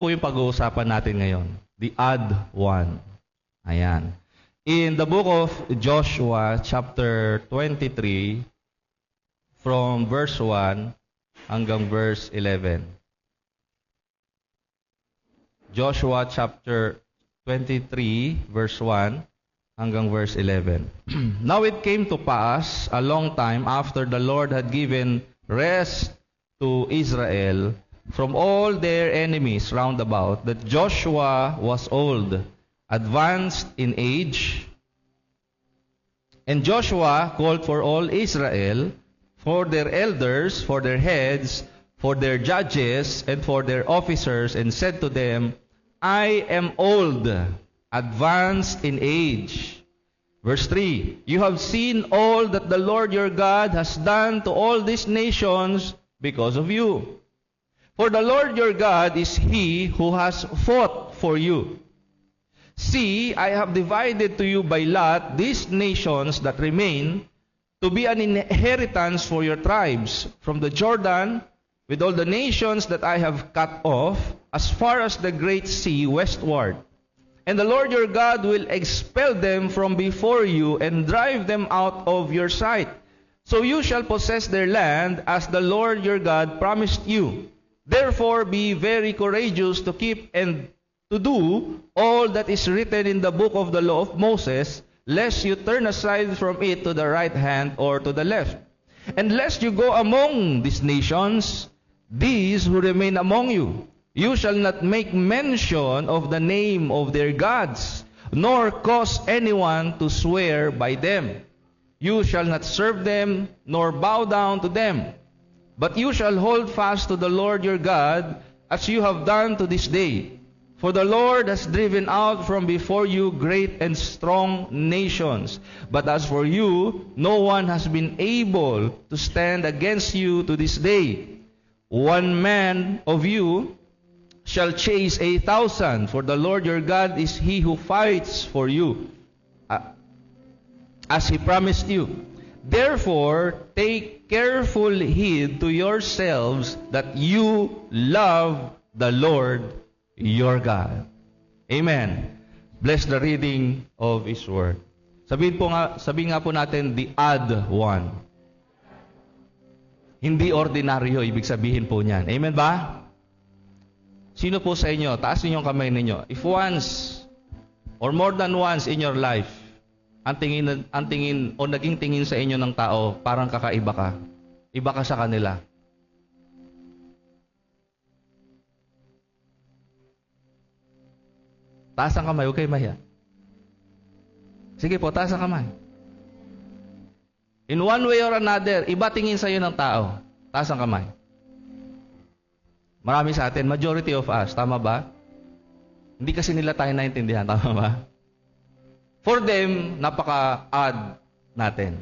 Po yung pag-uusapan natin ngayon. The odd one. Ayan. In the book of Joshua, chapter 23, from verse 1 hanggang verse 11. Joshua chapter 23, verse 1 hanggang verse 11. Now it came to pass a long time after the Lord had given rest to Israel from all their enemies round about, that Joshua was old, advanced in age. And Joshua called for all Israel, for their elders, for their heads, for their judges, and for their officers, and said to them, I am old, advanced in age. Verse 3, you have seen all that the Lord your God has done to all these nations because of you. For the Lord your God is He who has fought for you. See, I have divided to you by lot these nations that remain, to be an inheritance for your tribes, from the Jordan, with all the nations that I have cut off, as far as the great sea westward. And the Lord your God will expel them from before you, and drive them out of your sight. So you shall possess their land, as the Lord your God promised you. Therefore be very courageous to keep and to do all that is written in the book of the law of Moses, lest you turn aside from it to the right hand or to the left. And lest you go among these nations, these who remain among you, you shall not make mention of the name of their gods, nor cause anyone to swear by them. You shall not serve them, nor bow down to them. But you shall hold fast to the Lord your God, as you have done to this day. For the Lord has driven out from before you great and strong nations. But as for you, no one has been able to stand against you to this day. One man of you shall chase 1,000, for the Lord your God is He who fights for you, as He promised you. Therefore, take careful heed to yourselves that you love the Lord your God. Amen. Bless the reading of His Word. Sabihin nga po natin, the odd one. Hindi ordinaryo, ibig sabihin po niyan. Amen ba? Sino po sa inyo? Taas niyo yung kamay ninyo. If once, or more than once in your life, ang tingin o naging tingin sa inyo ng tao, parang kakaiba ka. Iba ka sa kanila. Taas ang kamay, huwag kayo mahiya. Sige po, taas ang kamay. In one way or another, iba tingin sa iyo ng tao. Taas ang kamay. Marami sa atin, majority of us, tama ba? Hindi kasi nila tayo naintindihan, tama ba? For them, napaka-odd natin.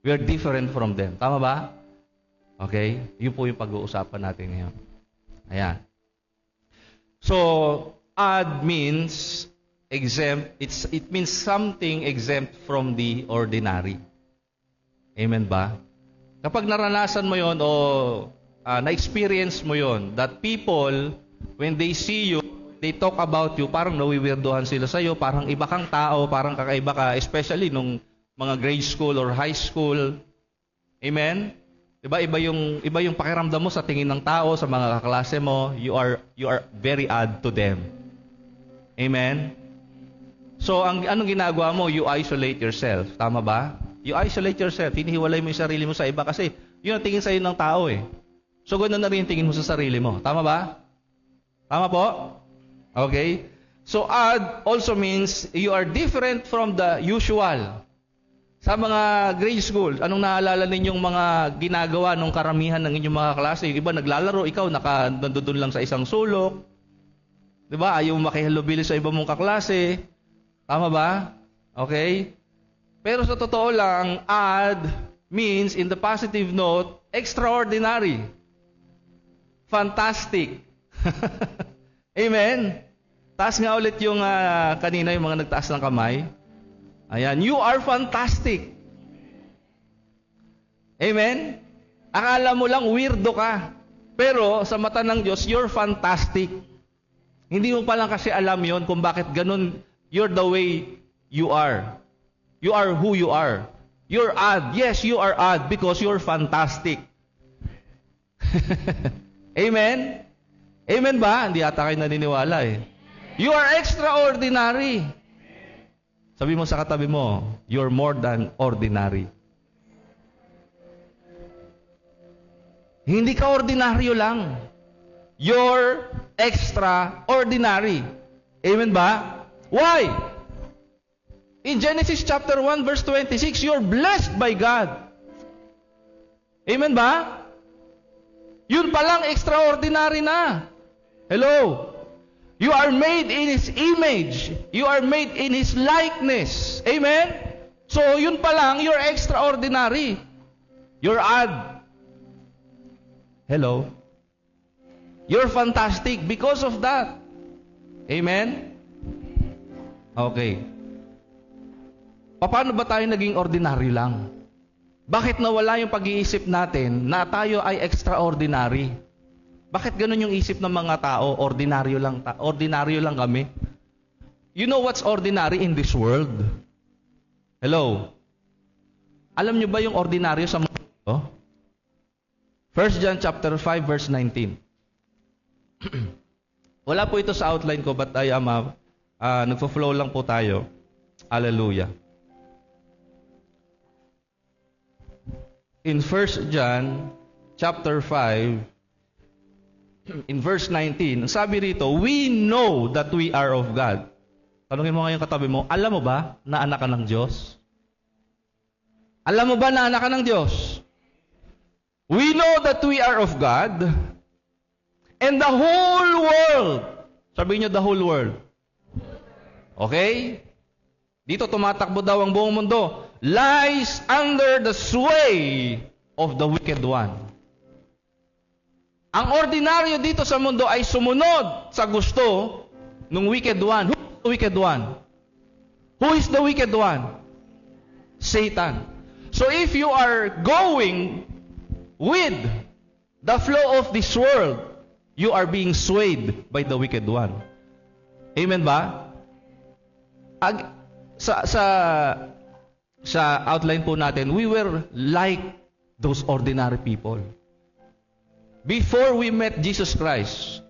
We are different from them. Tama ba? Okay? Yun po yung pag-uusapan natin ngayon. Ayan. So, odd means exempt. It means something exempt from the ordinary. Amen ba? Kapag naranasan mo yon o na-experience mo yon, that people, when they see you, they talk about you, parang nawiwirdohan sila sa iyo, parang iba kang tao, parang kakaiba ka, especially nung mga grade school or high school. Amen? Diba, iba yung pakiramdam mo sa tingin ng tao, sa mga kaklase mo, you are very odd to them. Amen? So, anong ginagawa mo? You isolate yourself. Tama ba? You isolate yourself. Hinihiwalay mo yung sarili mo sa iba kasi yun ang tingin sa iyo ng tao eh. So, ganoon na rin yung tingin mo sa sarili mo. Tama ba? Tama po? Okay? So, odd also means you are different from the usual. Sa mga grade school, anong naalala ninyong mga ginagawa ng karamihan ng inyong mga klase? Yung iba naglalaro, ikaw nandun lang sa isang sulok. Diba? Ayaw makihalubili sa iba mong kaklase. Tama ba? Okay? Pero sa totoo lang, odd means, in the positive note, extraordinary. Fantastic. Amen? Taas nga ulit yung kanina, yung mga nagtaas ng kamay. Ayan, you are fantastic. Amen? Akala mo lang weirdo ka. Pero sa mata ng Diyos, you're fantastic. Hindi mo pa lang kasi alam yon kung bakit ganun, you're the way you are. You are who you are. You're odd. Yes, you are odd because you're fantastic. Amen? Amen ba? Hindi ata kayo naniniwala eh. You are extraordinary. Sabi mo sa katabi mo, you're more than ordinary. Hindi ka ordinaryo lang. You're extraordinary. Amen ba? Why? In Genesis chapter 1 verse 26, you're blessed by God. Amen ba? Yun palang extraordinary na. Hello? You are made in His image. You are made in His likeness. Amen? So, yun palang, you're extraordinary. You're odd. Hello? You're fantastic because of that. Amen? Okay. Paano ba tayo naging ordinary lang? Bakit nawala yung pag-iisip natin na tayo ay extraordinary? Bakit ganun yung isip ng mga tao? Ordinaryo lang kami. You know what's ordinary in this world? Hello? Alam nyo ba yung ordinaryo sa mundo? 1 John chapter 5 verse 19. Wala po ito sa outline ko, but I am nagfo-flow lang po tayo. Hallelujah. In 1 John chapter 5 in verse 19, sabi rito, we know that we are of God. Tanungin mo ngayon katabi mo, alam mo ba na anak ka ng Diyos? Alam mo ba na anak ka ng Diyos? We know that we are of God, and the whole world, sabihin nyo the whole world. Okay? Dito tumatakbo daw ang buong mundo, lies under the sway of the wicked one. Ang ordinaryo dito sa mundo ay sumunod sa gusto ng wicked one. Who is the wicked one? Who is the wicked one? Satan. So if you are going with the flow of this world, you are being swayed by the wicked one. Amen ba? Sa outline po natin, we were like those ordinary people. Before we met Jesus Christ,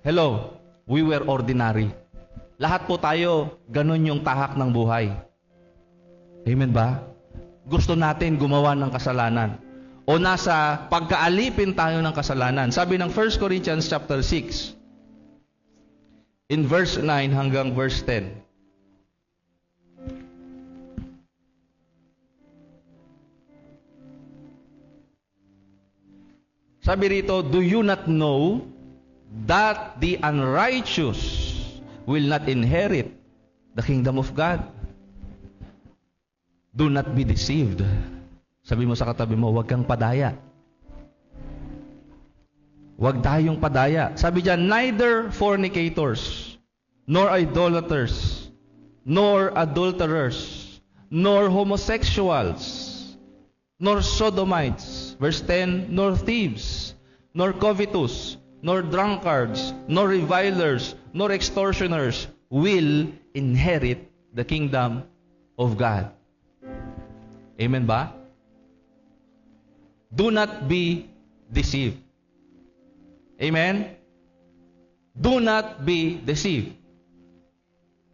hello, we were ordinary. Lahat po tayo, ganun yung tahak ng buhay. Amen ba? Gusto natin gumawa ng kasalanan. O nasa pagkaalipin tayo ng kasalanan. Sabi ng 1 Corinthians chapter 6, in verse 9 hanggang verse 10. Sabi rito, do you not know that the unrighteous will not inherit the kingdom of God? Do not be deceived. Sabi mo sa katabi mo, huwag kang padaya. Huwag tayong padaya. Sabi diyan, neither fornicators, nor idolaters, nor adulterers, nor homosexuals, nor sodomites, verse 10, nor thieves, nor covetous, nor drunkards, nor revilers, nor extortioners will inherit the kingdom of God. Amen ba? Do not be deceived. Amen? Do not be deceived.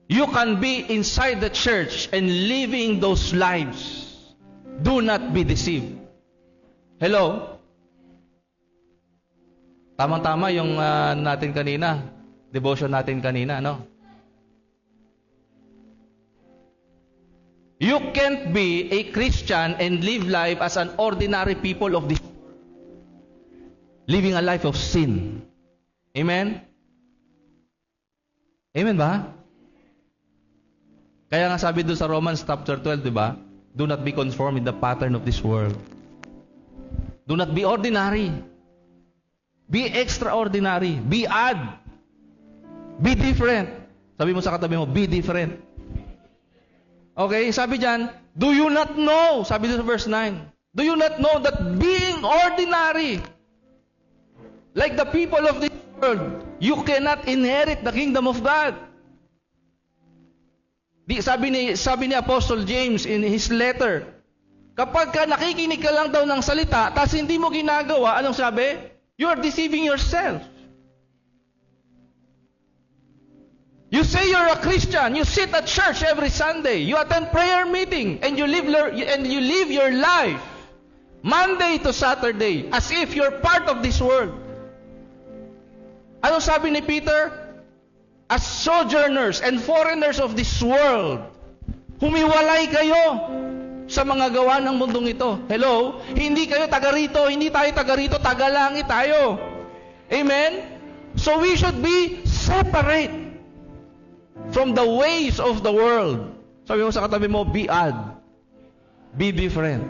You can be inside the church and living those lives. Do not be deceived. Hello? Tamang-tama yung natin kanina, devotion natin kanina, no? You can't be a Christian and live life as an ordinary people of this world, living a life of sin. Amen? Amen ba? Kaya nga sabi doon sa Romans chapter 12, di ba? Do not be conformed in the pattern of this world. Do not be ordinary. Be extraordinary. Be odd. Be different. Sabi mo sa katabi mo, be different. Okay, sabi diyan, do you not know, sabi dito sa verse 9, do you not know that being ordinary, like the people of this world, you cannot inherit the kingdom of God. Sabi ni Apostle James in his letter, kapag ka nakikinig ka lang daw ng salita, tapos hindi mo ginagawa, anong sabi? You are deceiving yourself. You say you're a Christian, you sit at church every Sunday, you attend prayer meeting, and you live your life Monday to Saturday as if you're part of this world. Ano sabi ni Peter? As sojourners and foreigners of this world, humiwalay kayo sa mga gawa ng mundong ito. Hello? Hindi kayo taga rito, hindi tayo taga rito, taga langit tayo. Amen? So we should be separate from the ways of the world. Sabi mo sa katabi mo, be odd. Be different.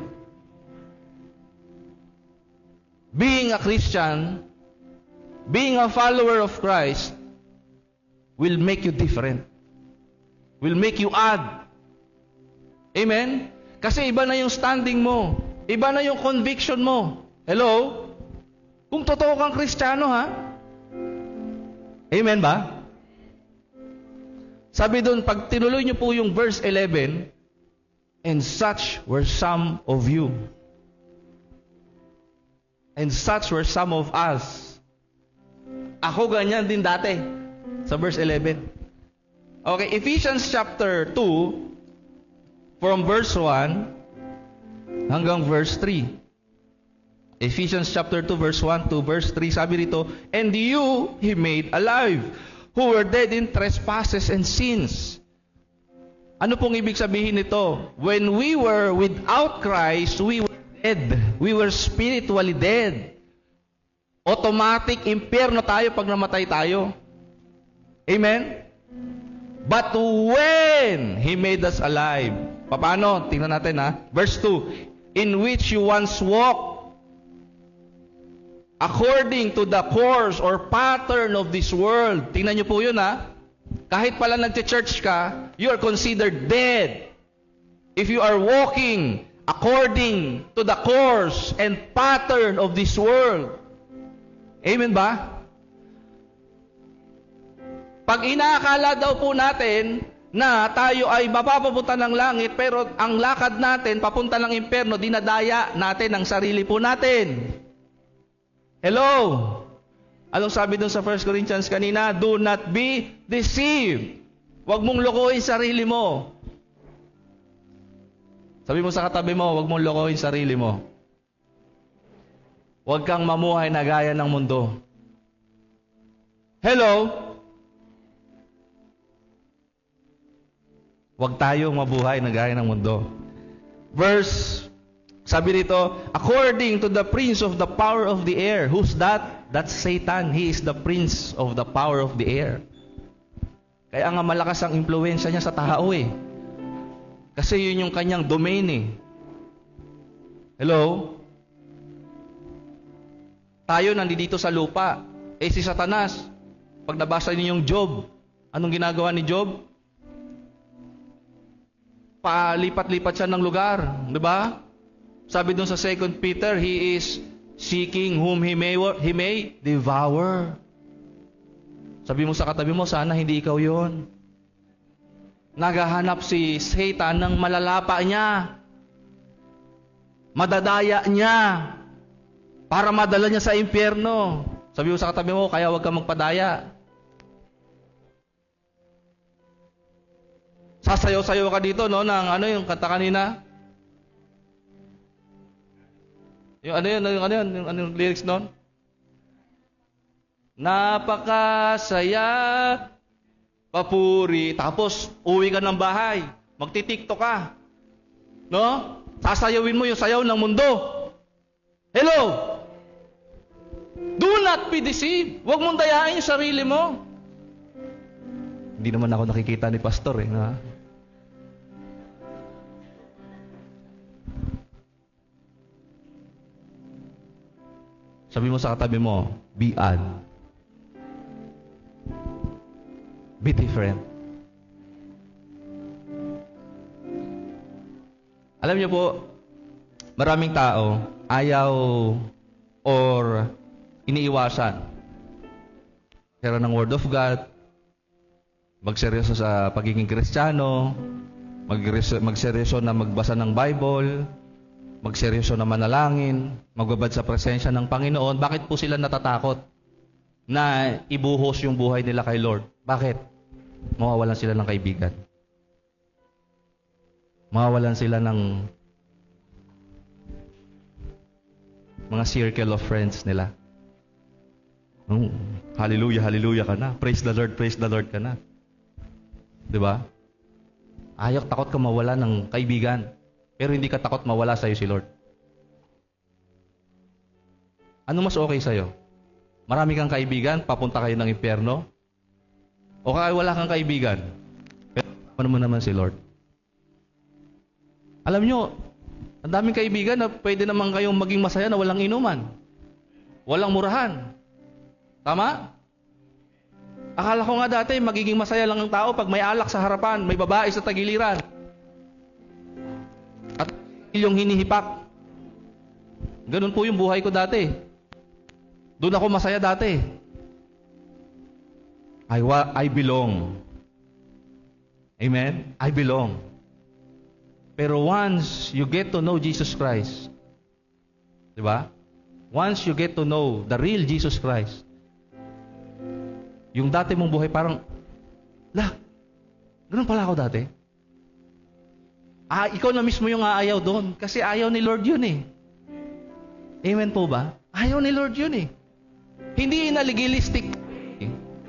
Being a Christian, being a follower of Christ, will make you different. Will make you odd. Amen? Kasi iba na yung standing mo. Iba na yung conviction mo. Hello? Kung totoo kang Kristiyano, ha? Amen ba? Sabi doon, pag tinuloy niyo po yung verse 11, and such were some of you. And such were some of us. Ako ganyan din dati. Sa verse 11. Okay, Ephesians chapter 2, from verse 1 hanggang verse 3. Ephesians chapter 2, verse 1 to verse 3, sabi rito, and you He made alive, who were dead in trespasses and sins. Ano pong ibig sabihin nito? When we were without Christ, we were dead. We were spiritually dead. Automatic, impyerno tayo pag namatay tayo. Amen? But when He made us alive, paano? Tingnan natin ha. Verse 2, in which you once walked according to the course or pattern of this world. Tingnan niyo po yun ha. Kahit pala nagche-church ka, you are considered dead. If you are walking according to the course and pattern of this world. Amen ba? Pag inaakala daw po natin na tayo ay mapapapunta ng langit, pero ang lakad natin papunta ng impyerno, dinadaya natin ang sarili po natin. Hello? Anong sabi dun sa 1 Corinthians kanina? Do not be deceived. Huwag mong lokohin sarili mo. Sabi mo sa katabi mo, huwag mong lokohin sarili mo. Huwag kang mamuhay na gaya ng mundo. Hello? Huwag tayong mabuhay na gaya ng mundo. Verse, sabi dito, according to the prince of the power of the air. Who's that? That's Satan. He is the prince of the power of the air. Kaya nga malakas ang impluwensya niya sa tao eh. Kasi yun yung kanyang domain eh. Hello? Tayo nandito sa lupa. Eh si Satanas, pag nabasa niyo yung Job, anong ginagawa ni Job? Palipat-lipat siya ng lugar, di ba? Sabi dun sa 2 Peter, he is seeking whom he may devour. Sabi mo sa katabi mo, sana hindi ikaw yon. Naghahanap si Satan ng malalapa niya, madadaya niya, para madala niya sa impyerno. Sabi mo sa katabi mo, kaya huwag kang magpadaya. Sasayaw-sayaw ka dito, no, ng ano yung kanta kanina? Yung lyrics noon? Napakasaya, papuri, tapos uwi ka ng bahay, magti-TikTok ka. No? Sasayawin mo yung sayaw ng mundo. Hello? Do not be deceived. Huwag mong dayain yung sarili mo. Hindi naman ako nakikita ni pastor eh. Ha? Sabi mo sa katabi mo, be odd. Be different. Alam niyo po, maraming tao ayaw or iniiwasan Share ng Word of God, magseryoso sa pagiging Kristiyano, magseryoso na magbasa ng Bible, magseryoso na manalangin, magbabad sa presensya ng Panginoon. Bakit po sila natatakot na ibuhos yung buhay nila kay Lord? Bakit? Mawawalan sila ng kaibigan. Mawawalan sila ng mga circle of friends nila. Hallelujah, hallelujah ka na. Praise the Lord ka na. Diba? Takot ka mawala ng kaibigan, pero hindi ka takot mawala sa'yo si Lord. Ano mas okay sa'yo? Marami kang kaibigan, papunta kayo ng impyerno? O kaya wala kang kaibigan, pero ano mo naman si Lord? Alam nyo, ang daming kaibigan na pwede naman kayong maging masaya na walang inuman, walang murahan. Tama? Akala ko nga dati, magiging masaya lang ang tao pag may alak sa harapan, may babae sa tagiliran. At yung hinihipak. Ganun po yung buhay ko dati. Doon ako masaya dati. I belong. Amen? I belong. Pero once you get to know Jesus Christ, di ba? Once you get to know the real Jesus Christ, yung dati mong buhay parang, ganun pala ako dati. Ikaw na mismo yung aayaw doon. Kasi ayaw ni Lord yun eh. Amen po ba? Ayaw ni Lord yun eh. Hindi inaligalistic.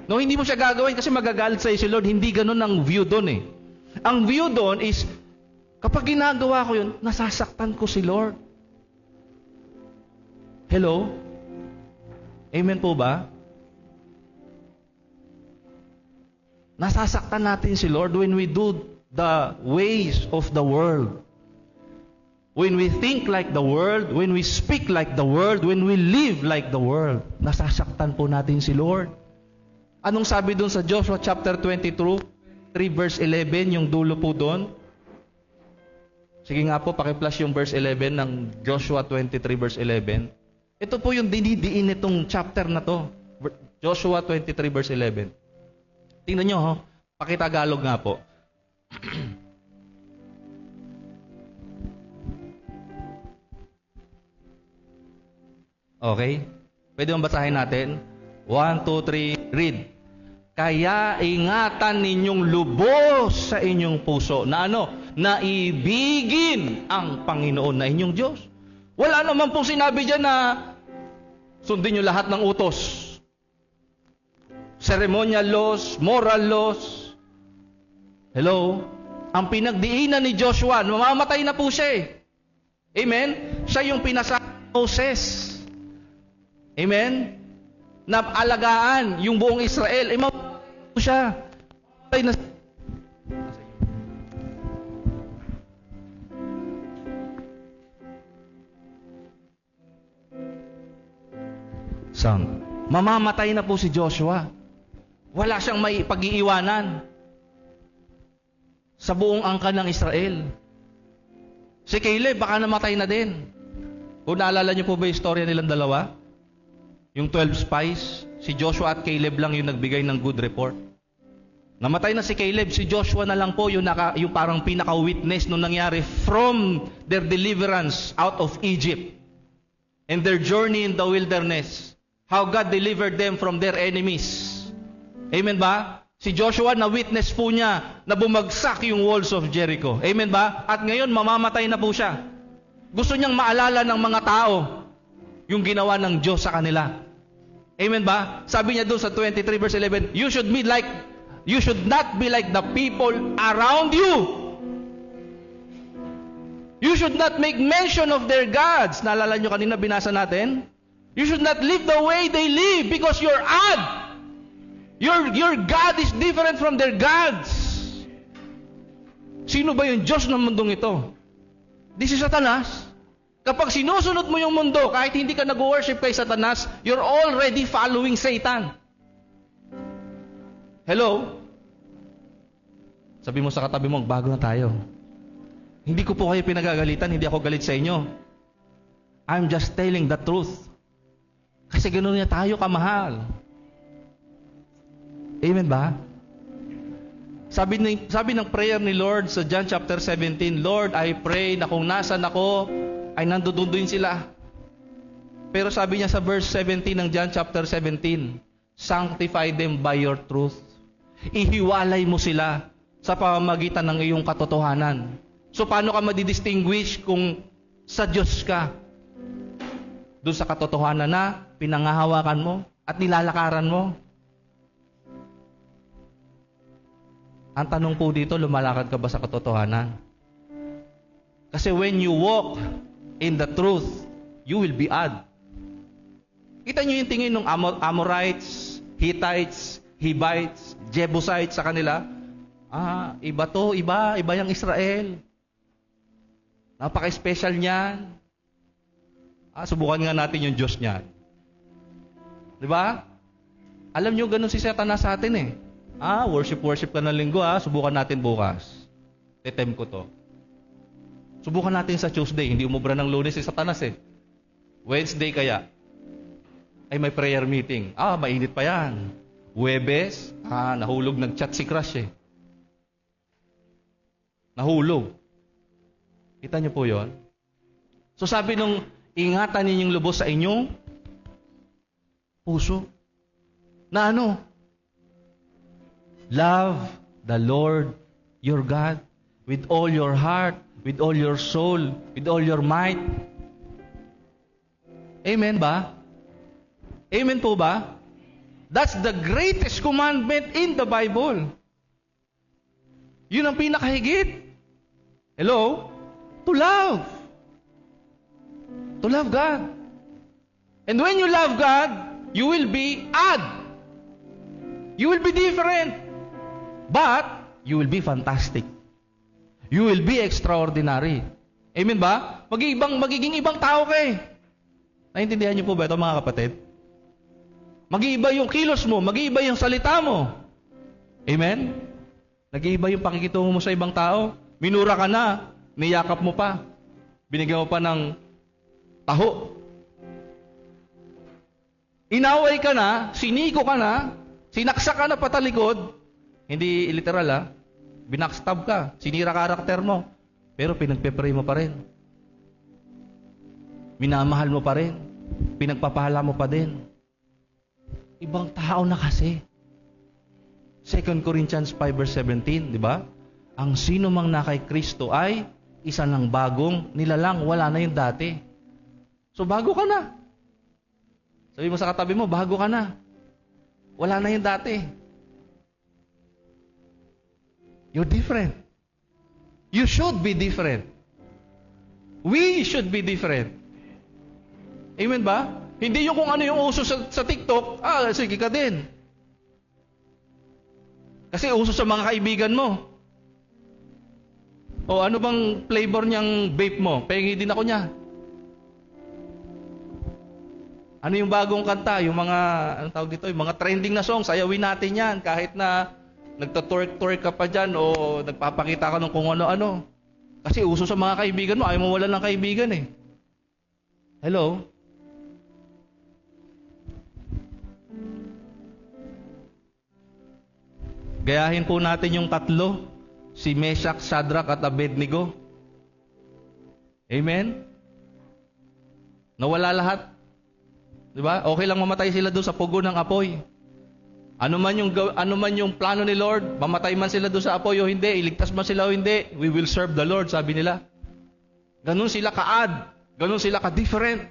No, hindi mo siya gagawin kasi magagalit sa'yo si Lord. Hindi ganun ang view doon eh. Ang view doon is, kapag ginagawa ko yun, nasasaktan ko si Lord. Hello? Amen po ba? Nasasaktan natin si Lord when we do the ways of the world. When we think like the world, when we speak like the world, when we live like the world, nasasaktan po natin si Lord. Anong sabi doon sa Joshua chapter 22, 3 verse 11, yung dulo po doon? Sige nga po, paki-flash yung verse 11 ng Joshua 23 verse 11. Ito po yung dinidiin itong chapter na to. Joshua 23 verse 11. Tingnan nyo, pakitagalog nga po. Okay? Pwede mong basahin natin? 1, 2, 3, read. Kaya ingatan ninyong lubos sa inyong puso na ano? Na ibigin ang Panginoon na inyong Diyos. Wala naman pong sinabi dyan na sundin nyo lahat ng utos. Ceremonial laws, moral laws. Hello? Ang pinagdiinan ni Joshua, mamamatay na po siya eh. Amen? Siya yung pinasa Moses. Amen? Na alagaan yung buong Israel. Mamamatay po siya. Mamamatay na sound. Mamamatay na po si Joshua. Wala siyang may pag-iiwanan sa buong angkan ng Israel. Si Caleb baka namatay na din. Kung naalala niyo po ba yung istorya nilang dalawa? Yung 12 spies, si Joshua at Caleb lang yung nagbigay ng good report. Namatay na si Caleb, si Joshua na lang po yung parang pinaka-witness nung nangyari from their deliverance out of Egypt and their journey in the wilderness. How God delivered them from their enemies. Amen ba? Si Joshua, na-witness po niya na bumagsak yung walls of Jericho. Amen ba? At ngayon, mamamatay na po siya. Gusto niyang maalala ng mga tao yung ginawa ng Diyos sa kanila. Amen ba? Sabi niya doon sa 23 verse 11, you should not be like the people around you. You should not make mention of their gods. Naalala niyo kanina binasa natin? You should not live the way they live because you're odd. Your God is different from their gods. Sino ba yung Diyos ng mundong ito? This is Satanas. Kapag sinusunod mo yung mundo, kahit hindi ka nag-worship kay Satanas, you're already following Satan. Hello? Sabi mo sa katabi mo, bago na tayo. Hindi ko po kayo pinagagalitan, hindi ako galit sa inyo. I'm just telling the truth. Kasi ganoon niya tayo kamahal. Amen ba? Sabi ng prayer ni Lord sa John chapter 17, Lord, I pray na kung nasan ako, ay nandoon din sila. Pero sabi niya sa verse 17 ng John chapter 17, sanctify them by your truth. Ihiwalay mo sila sa pamamagitan ng iyong katotohanan. So paano ka madidistinguish kung sa Diyos ka? Doon sa katotohanan na pinangahawakan mo at nilalakaran mo. Ang tanong po dito, lumalakad ka ba sa katotohanan? Kasi when you walk in the truth, you will be odd. Kita nyo yung tingin ng Amorites, Hittites, Hivites, Jebusites sa kanila. Iba to, iba yung Israel. Napaka-special niyan. Subukan nga natin yung Diyos niyan. Di ba? Alam nyo, ganun si Satanas sa atin eh. Worship ka ng linggo subukan natin bukas. Tetem ko to. Subukan natin sa Tuesday, hindi umubra ng Lunes si Satanas eh. Wednesday kaya, ay may prayer meeting. Mainit pa yan. Huwebes, nahulog, nag-chat si Crush eh. Nahulog. Kita niyo po yon. So sabi nung, ingatan ninyong lubos sa inyong puso. Na ano? Love the Lord your God with all your heart, with all your soul, with all your might. Amen ba? Amen po ba? That's the greatest commandment in the Bible. Yun ang pinakahigit. Hello? To love. To love God. And when you love God, you will be odd. You will be different. But, you will be fantastic. You will be extraordinary. Amen ba? Magiging ibang tao ka eh. Naintindihan niyo po ba ito mga kapatid? Mag-iiba yung kilos mo, mag-iiba yung salita mo. Amen? Nag-iiba yung pakikitungo mo sa ibang tao. Minura ka na, niyakap mo pa. Binigyan mo pa ng taho. Inaway ka na, siniko ka na, sinaksak ka na patalikod. Hindi literal binackstab ka, sinira karakter mo, pero pinagpe-pray mo pa rin. Minamahal mo pa rin. Pinagpapahala mo pa din. Ibang tao na kasi. 2 Corinthians 5 verse 17, di ba? Ang sino mang na kay Kristo ay isa ng bagong nilalang, wala na yung dati. So bago ka na. Sabi mo sa katabi mo, bago ka na. Wala na yung dati. You're different. You should be different. We should be different. Amen ba? Hindi yung kung ano yung uso sa TikTok, sige ka din. Kasi uso sa mga kaibigan mo. O ano bang flavor niyang vape mo? Pengi din ako niya. Ano yung bagong kanta? Yung mga, anong tawag dito? Yung mga trending na songs, sayawin natin yan. Kahit na nagtatork-tork ka pa dyan o nagpapakita ka ng kung ano-ano. Kasi uso sa mga kaibigan mo, ayaw mo wala ng kaibigan eh. Hello? Gayahin po natin yung tatlo. Si Meshach, Shadrach at Abednego. Amen? Nawala lahat. Diba? Okay lang mamatay sila doon sa pugo ng apoy. Ano man yung plano ni Lord, mamatay man sila doon sa apoy o hindi, iligtas man sila o hindi, we will serve the Lord, sabi nila. Ganun sila ka-add, ganun sila ka-different.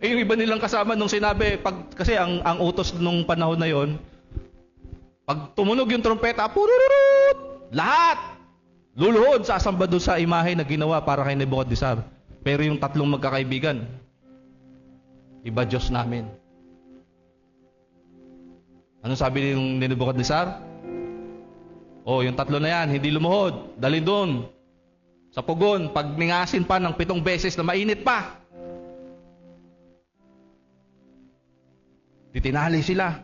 Yung iba nilang kasama nung sinabi, kasi ang utos nung panahon na yon, pag tumunog yung trompeta, purururut, lahat luluhod sa asamba doon sa imahe na ginawa para kay Nebuchadnezzar. Pero yung tatlong magkakaibigan, iba Diyos namin. Ano sabi ni Nebuchadnezzar? Yung tatlo na yan, hindi lumuhod. Dali doon. Sa pugon, pag ningasin pa ng 7 beses na mainit pa. Titinali sila.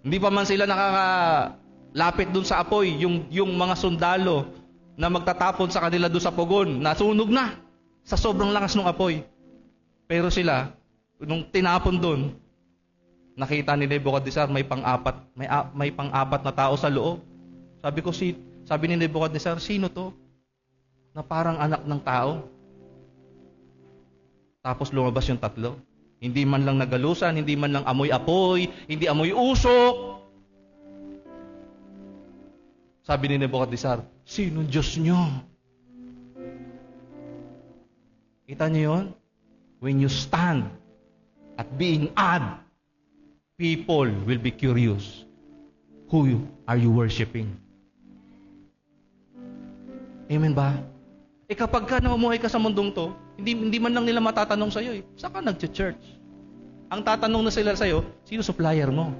Hindi pa man sila nakakalapit doon sa apoy, yung mga sundalo na magtatapon sa kanila doon sa pugon, nasunog na sa sobrang lakas ng apoy. Pero sila, nung tinapon doon, nakita ni Nebuchadnezzar may pang-apat na tao sa loob. Sabi ni Nebuchadnezzar, sino to? Na parang anak ng tao. Tapos lumabas yung tatlo. Hindi man lang nagalusan, hindi man lang amoy-apoy, hindi amoy usok. Sabi ni Nebuchadnezzar, sino Diyos nyo? Kita niyo yun? When you stand at being odd, people will be curious. Who are you worshiping? Amen ba? Kapag ka namumuhay ka sa mundong to, hindi man lang nila matatanong sa'yo saan ka nag-church? Ang tatanong na sila sa'yo, sino supplier mo?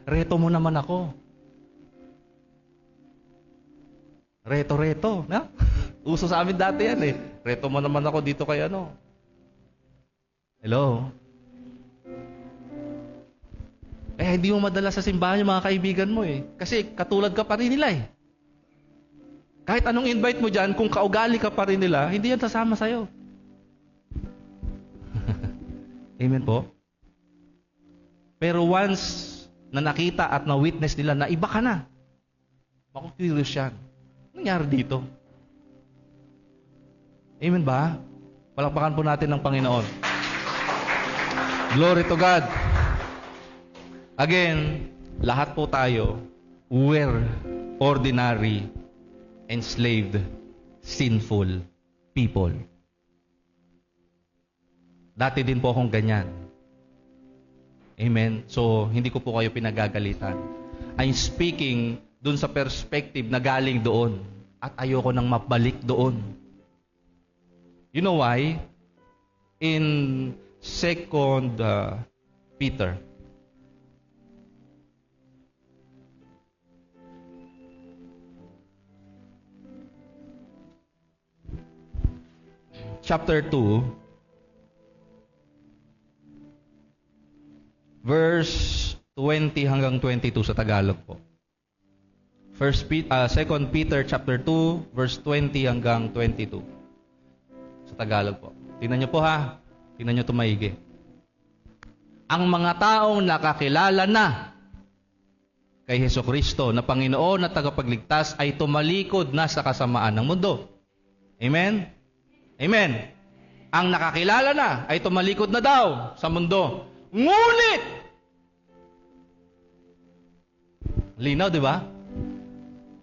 Reto mo naman ako. Reto. Na? Uso sa amin dati yan Reto mo naman ako dito kay ano. Hello? Hindi mo madala sa simbahan yung mga kaibigan mo Kasi katulad ka pa rin nila Kahit anong invite mo dyan, kung kaugali ka pa rin nila, hindi yan sasama sa'yo. Amen po? Pero once na nakita at na-witness nila na iba ka na, maku-curious yan. Nangyari dito? Amen ba? Palakpakan po natin ng Panginoon. Glory to God. Again, lahat po tayo, we're ordinary, enslaved, sinful people. Dati din po akong ganyan. Amen? So, hindi ko po kayo pinagagalitan. I'm speaking dun sa perspective na galing doon at ayoko nang mabalik doon. You know why? In 2 Peter chapter 2 verse 20 hanggang 22 sa Tagalog po. 2 Peter chapter 2 verse 20 hanggang 22 sa Tagalog po. Tingnan niyo po ha. Tingnan niyo tumaigi. Ang mga taong nakakilala na kay Hesukristo na Panginoon at tagapagligtas ay tumalikod na sa kasamaan ng mundo. Amen? Amen. Ang nakakilala na ay tumalikod na daw sa mundo. Ngunit, linaw, di ba?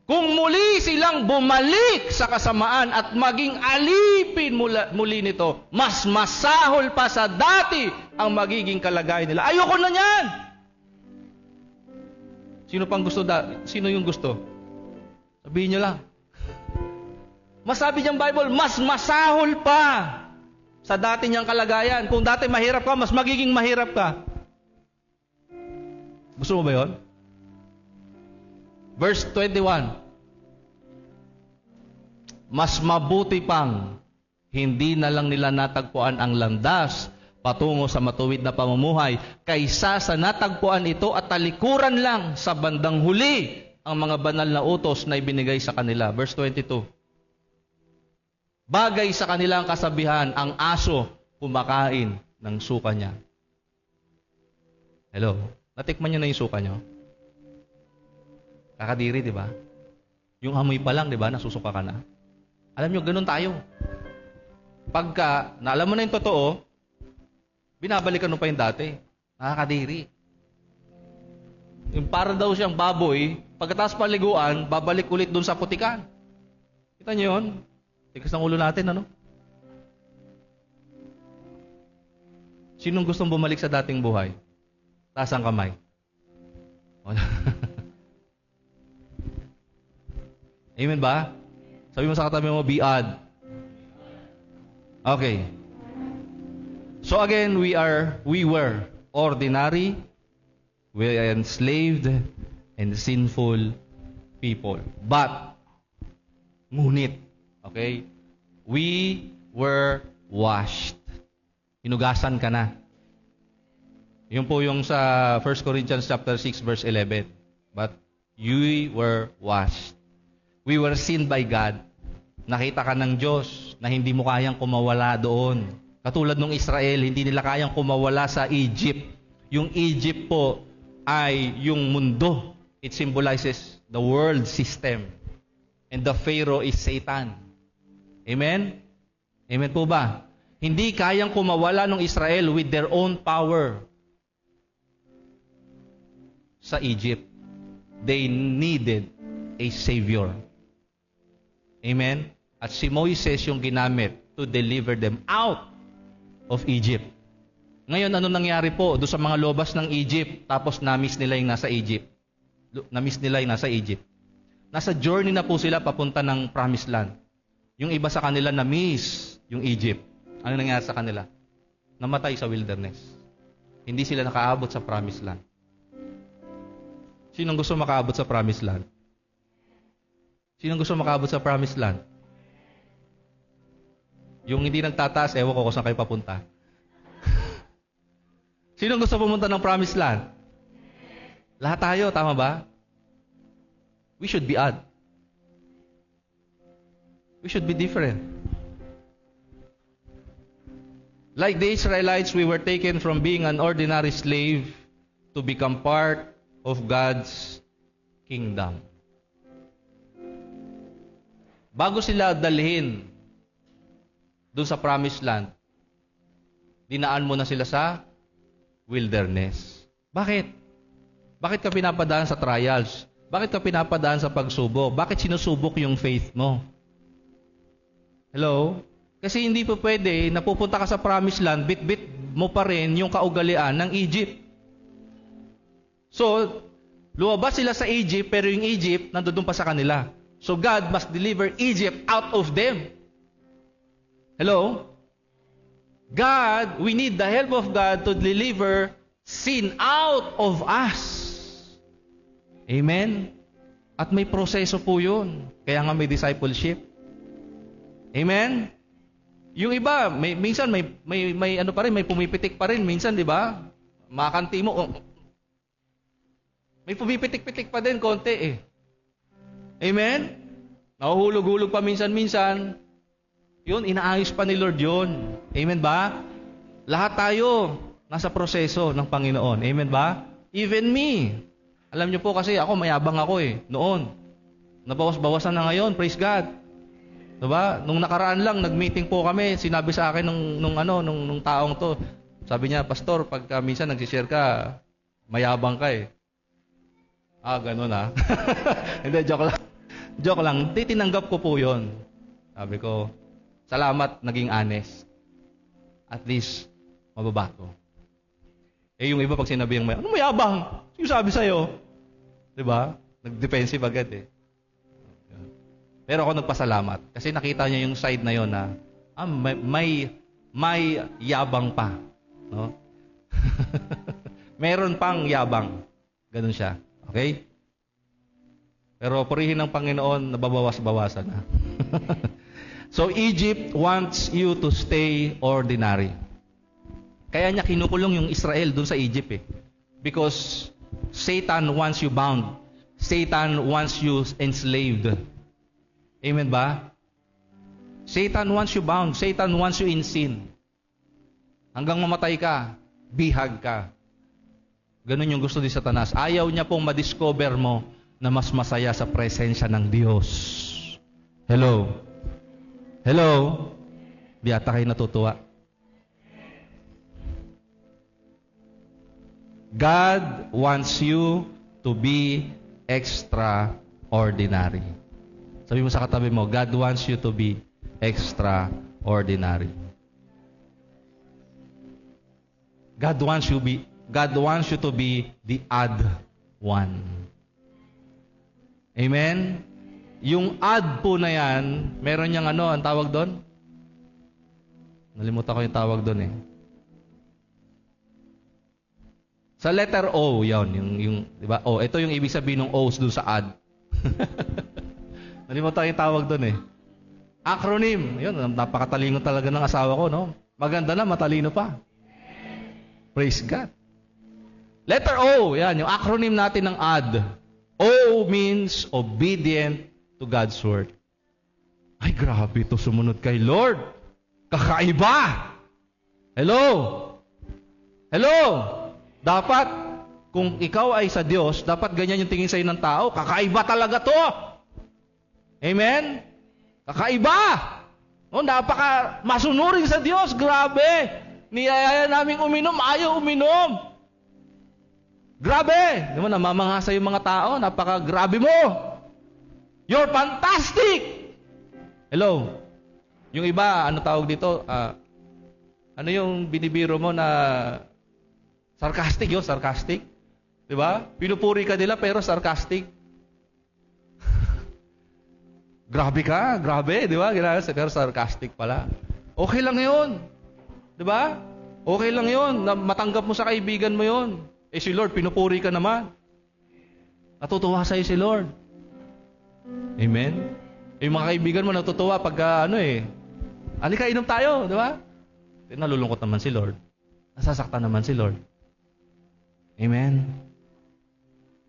Kung muli silang bumalik sa kasamaan at maging alipin muli nito, mas masahol pa sa dati ang magiging kalagayan nila. Ayoko na niyan! Sino yung gusto? Sabihin niyo lang. Masabi niyang Bible, mas masahol pa sa dati niyang kalagayan. Kung dati mahirap ka, mas magiging mahirap ka. Gusto mo ba yun? Verse 21. Mas mabuti pang hindi na lang nila natagpuan ang landas patungo sa matuwid na pamumuhay kaysa sa natagpuan ito at talikuran lang sa bandang huli ang mga banal na utos na ibinigay sa kanila. Verse 22. Bagay sa kanilang kasabihan, ang aso kumakain ng suka niya. Hello? Natikman niyo na yung suka niyo? Kakadiri, di ba? Yung amoy pa lang, di ba? Nasusuka ka na. Alam niyo, ganun tayo. Pagka, na alam mo na yung totoo, binabalikan mo pa yung dati. Nakakadiri. Yung para daw siyang baboy, pagkatapos paliguan, babalik ulit dun sa putikan. Kita niyo yun? Tigas ng ulo natin, ano? Sinong gustong bumalik sa dating buhay? Taas ang kamay. Amen ba? Sabi mo sa katabi mo, be odd. Okay. So again, we were ordinary, we are enslaved, and sinful people. But, ngunit, okay, we were washed. Hinugasan ka na. Yun po yung sa 1 Corinthians chapter 6 verse 11. But you were washed. We were seen by God. Nakita ka ng Diyos na hindi mo kayang kumawala doon. Katulad ng Israel, hindi nila kayang kumawala sa Egypt. Yung Egypt po ay yung mundo. It symbolizes the world system. And the Pharaoh is Satan. Amen? Amen po ba? Hindi kayang kumawala ng Israel with their own power sa Egypt. They needed a Savior. Amen? At si Moises yung ginamit to deliver them out of Egypt. Ngayon, ano nangyari po doon sa mga lobas ng Egypt, tapos na-miss nila yung nasa Egypt? Na-miss nila yung nasa Egypt. Nasa journey na po sila papunta ng Promised Land. Yung iba sa kanila na-miss yung Egypt. Ano nangyari sa kanila? Namatay sa wilderness. Hindi sila nakaabot sa Promised Land. Sinong gusto makaabot sa Promised Land? Sinong gusto makaabot sa Promised Land? Yung hindi nagtataas, ewan ko kung saan kayo papunta. Sinong gusto pumunta ng Promised Land? Lahat tayo, tama ba? We should be odd. We should be different. Like the Israelites, we were taken from being an ordinary slave to become part of God's kingdom. Bago sila dalhin doon sa Promised Land, dinaan muna sila sa wilderness. Bakit? Bakit ka pinapadaan sa trials? Bakit ka pinapadaan sa pagsubok? Bakit sinusubok yung faith mo? Hello? Kasi hindi po pwede na pupunta ka sa Promised Land, bit-bit mo pa rin yung kaugalian ng Egypt. So, lumabas sila sa Egypt, pero yung Egypt, nandoon pa sa kanila. So, God must deliver Egypt out of them. Hello? God, we need the help of God to deliver sin out of us. Amen? At may proseso po yun. Kaya nga may discipleship. Amen? Yung iba, minsan may ano pa rin, may pumipitik pa rin. Minsan, di ba? Makanti mo. May pumipitik-pitik pa din, konti eh. Amen? Nahuhulog-hulog pa minsan-minsan. Yun, inaayos pa ni Lord yun. Amen ba? Lahat tayo nasa proseso ng Panginoon. Amen ba? Even me. Alam niyo po kasi ako, mayabang ako eh. Noon. Nabawas-bawasan na ngayon. Praise God. Diba? Nung nakaraan lang, nag-meeting po kami. Sinabi sa akin nung taong to. Sabi niya, Pastor, pagka minsan nagsishare ka, mayabang ka eh. Ganun ah. Hindi, joke lang. Joke lang. Di tinanggap ko po yun. Sabi ko, salamat, naging honest. At least, mababago. Eh, yung iba pag sinabi yung ano mayabang? Yung sabi sa'yo. Diba? Nag-defensive agad eh. Pero ako nagpasalamat. Kasi nakita niya yung side na yon na may yabang pa. No? Meron pang yabang. Ganun siya. Okay? Pero purihin ng Panginoon, nababawas-bawasan na. So, Egypt wants you to stay ordinary. Kaya niya kinukulong yung Israel dun sa Egypt eh. Because Satan wants you bound. Satan wants you enslaved. Amen ba? Satan wants you bound. Satan wants you in sin. Hanggang mamatay ka, bihag ka. Ganun yung gusto ni Satanas. Ayaw niya pong madiscover mo na mas masaya sa presensya ng Diyos. Hello? Hello? Di ata kayo natutuwa. God wants you to be extraordinary. Sabi mo sa katabi mo, God wants you to be extraordinary. God wants you to be the odd one. Amen? Yung odd po na yan, meron niyang ang tawag doon? Nalimutan ko yung tawag doon eh. Sa letter O, yung di ba? O, ito yung ibig sabihin ng O's doon sa odd. Nalimutan ko yung tawag doon eh. Acronym. Yun, napakatalino talaga ng asawa ko, no? Maganda na, matalino pa. Praise God. Letter O, yan, yung acronym natin ng odd. O means obedient to God's word. Ay, grabe ito, sumunod kay Lord. Kakaiba! Hello? Hello? Dapat, kung ikaw ay sa Diyos, dapat ganyan yung tingin sa'yo ng tao. Kakaiba talaga to. Amen? Kakaiba. O, napaka masunurin sa Diyos. Grabe. Niyayaya naming uminom, ayaw uminom. Grabe. Di ba, namamangha sa'yo mga tao. Napaka-grabe mo. You're fantastic. Hello. Yung iba, ano tawag dito? Ano yung binibiro mo na sarcastic yun? Sarcastic? Di ba? Pinupuri ka nila pero sarcastic. Grabe ka, grabe, di ba? Pero sarcastic pala. Okay lang yun. Di ba? Okay lang yun. Matanggap mo sa kaibigan mo yun. Eh si Lord, pinupuri ka naman. Natutuwa sa'yo si Lord. Amen? Yung mga kaibigan mo natutuwa pagka halika, inom tayo, di ba? Nalulungkot naman si Lord. Nasasaktan naman si Lord. Amen?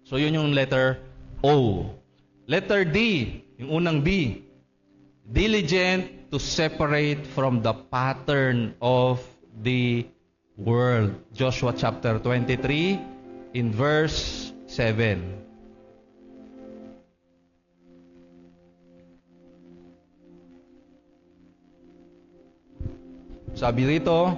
So yun yung letter O. Letter D, yung unang D. Diligent to separate from the pattern of the world. Joshua chapter 23 in verse 7. Sabi rito,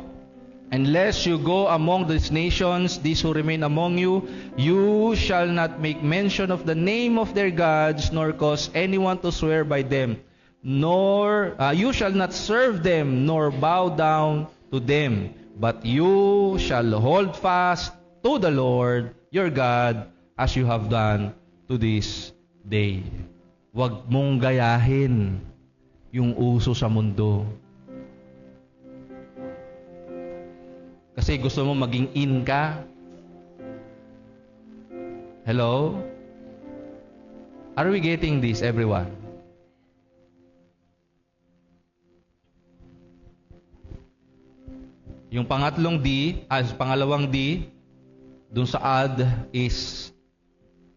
unless you go among these nations, these who remain among you, you shall not make mention of the name of their gods, nor cause anyone to swear by them, nor you shall not serve them, nor bow down to them, but you shall hold fast to the Lord your God, as you have done to this day. Huwag mong gayahin yung uso sa mundo. Kasi gusto mo maging in ka. Hello? Are we getting this, everyone? Yung pangalawang D, dun sa add is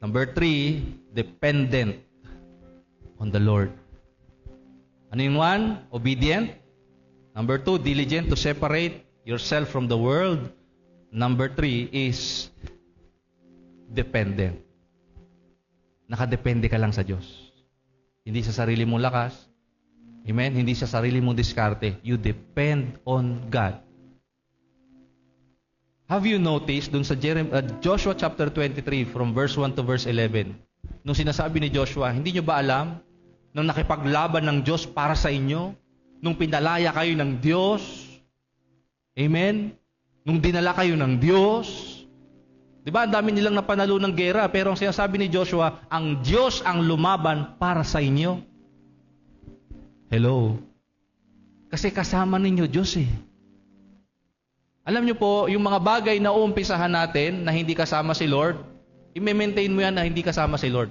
number 3, dependent on the Lord. Ano yung 1? Obedient. Number 2, diligent to separate yourself from the world. Number 3 is dependent. Nakadepende ka lang sa Diyos. Hindi sa sarili mong lakas. Amen? Hindi sa sarili mong diskarte. You depend on God. Have you noticed dun sa Joshua chapter 23 from verse 1 to verse 11, nung sinasabi ni Joshua, hindi nyo ba alam nung nakipaglaban ng Diyos para sa inyo? Nung pinalaya kayo ng Diyos? Amen? Nung dinala kayo ng Diyos, di ba, ang dami nilang napanalo ng gera, pero ang sinasabi ni Joshua, ang Diyos ang lumaban para sa inyo. Hello? Kasi kasama ninyo Diyos eh. Alam niyo po, yung mga bagay na uumpisahan natin na hindi kasama si Lord, i-maintain mo yan na hindi kasama si Lord.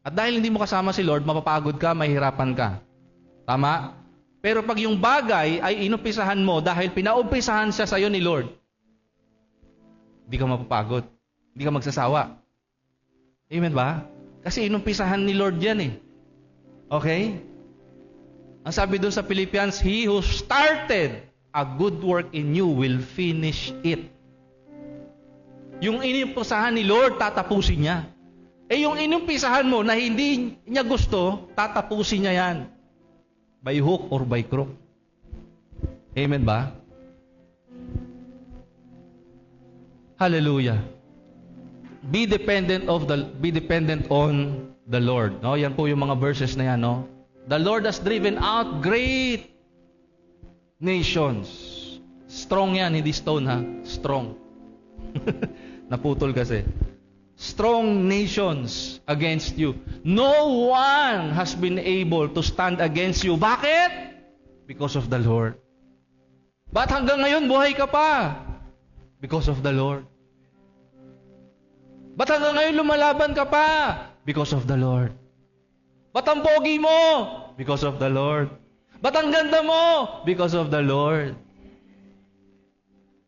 At dahil hindi mo kasama si Lord, mapapagod ka, mahihirapan ka. Tama? Pero pag yung bagay ay inumpisahan mo dahil pinaumpisahan siya sa iyo ni Lord, hindi ka mapapagod. Hindi ka magsasawa. Amen ba? Kasi inumpisahan ni Lord yan eh. Okay? Ang sabi doon sa Philippians, He who started a good work in you will finish it. Yung inumpisahan ni Lord, tatapusin niya. Yung inumpisahan mo na hindi niya gusto, tatapusin niya yan. By hook or by crook. Amen ba? Hallelujah. Be dependent on the Lord. No, yan po yung mga verses na yan, no. The Lord has driven out great nations. Strong yan, hindi stone ha. Strong. Naputol kasi. Strong nations against you. No one has been able to stand against you. Bakit? Because of the Lord. Ba't hanggang ngayon buhay ka pa? Because of the Lord. Ba't hanggang ngayon lumalaban ka pa? Because of the Lord. Ba't ang pogi mo? Because of the Lord. Ba't ang ganda mo? Because of the Lord.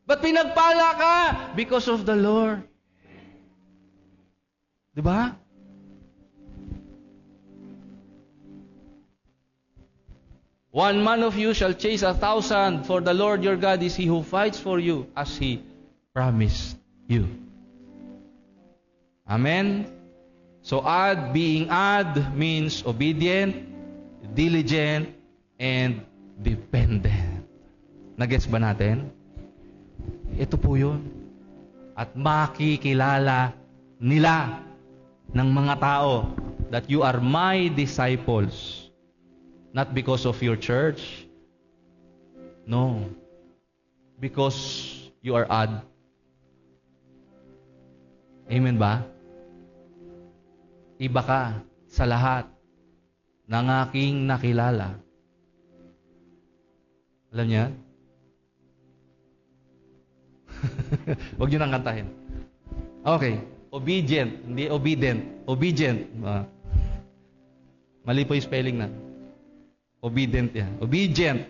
Ba't pinagpala ka? Because of the Lord. Diba? One man of you shall chase 1,000, for the Lord your God is He who fights for you, as He promised. you. Amen? So being means obedient, diligent, and dependent. Nagets ba natin? Ito po yun. At makikilala nila ng mga tao that you are my disciples. Not because of your church. No. Because you are odd. Amen ba? Iba ka sa lahat ng aking nakilala. Alam niya? Huwag niyo nang kantahin. Okay. Obedient. Hindi obedient. Obedient. Mali po yung spelling na. Obedient yan. Obedient.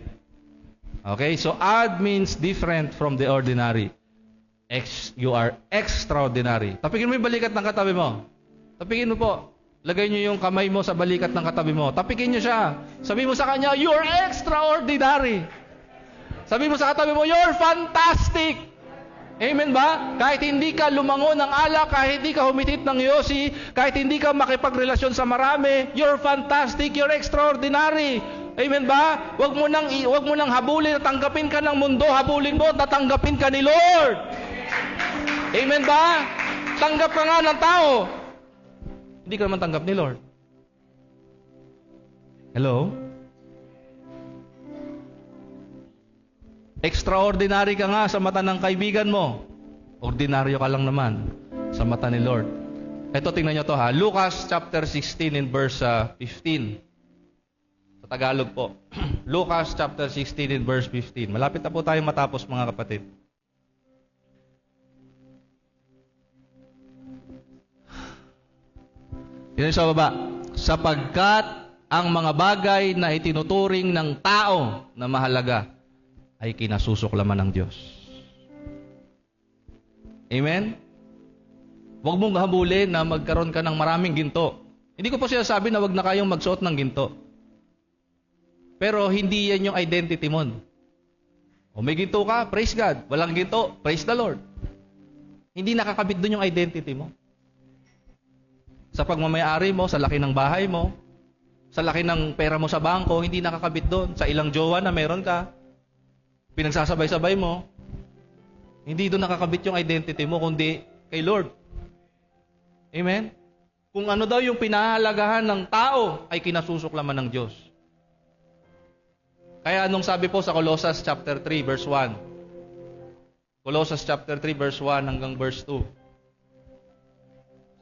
Okay? So, odd means different from the ordinary. You are extraordinary. Tapikin mo yung balikat ng katabi mo. Tapikin mo po. Lagay niyo yung kamay mo sa balikat ng katabi mo. Tapikin niyo siya. Sabi mo sa kanya, you're extraordinary. Sabi mo sa katabi mo, you're fantastic. Amen ba? Kahit hindi ka lumango ng alak, kahit hindi ka humitit ng yosi, kahit hindi ka makipagrelasyon sa marami, you're fantastic, you're extraordinary. Amen ba? Wag mo nang habulin, tanggapin ka ng mundo, habulin mo, tatanggapin ka ni Lord. Amen ba? Tanggap ka nga ng tao. Hindi ka naman tanggap ni Lord. Hello? Extraordinary ka nga sa mata ng kaibigan mo. Ordinaryo ka lang naman sa mata ni Lord. Ito, tingnan nyo to ha. Lucas chapter 16 in verse 15. Sa Tagalog po. Lucas chapter 16 in verse 15. Malapit na po tayong matapos, mga kapatid. Yan sa baba. Sapagkat ang mga bagay na itinuturing ng tao na mahalaga ay kinasusuklaman ng Diyos. Amen? Huwag mong habulin na magkaroon ka ng maraming ginto. Hindi ko po sinasabi na huwag na kayong magsuot ng ginto. Pero hindi yan yung identity mo. O may ginto ka, praise God. Walang ginto, praise the Lord. Hindi nakakabit doon yung identity mo. Sa pagmamayari mo, sa laki ng bahay mo, sa laki ng pera mo sa bangko, hindi nakakabit doon. Sa ilang jowa na meron ka, pinagsasabay-sabay mo, hindi doon nakakabit yung identity mo, kundi kay Lord. Amen? Kung ano daw yung pinahalagahan ng tao, ay kinasusuklaman ng Diyos. Kaya anong sabi po sa Colossus chapter 3 verse 1? Colossus chapter 3 verse 1 hanggang verse 2.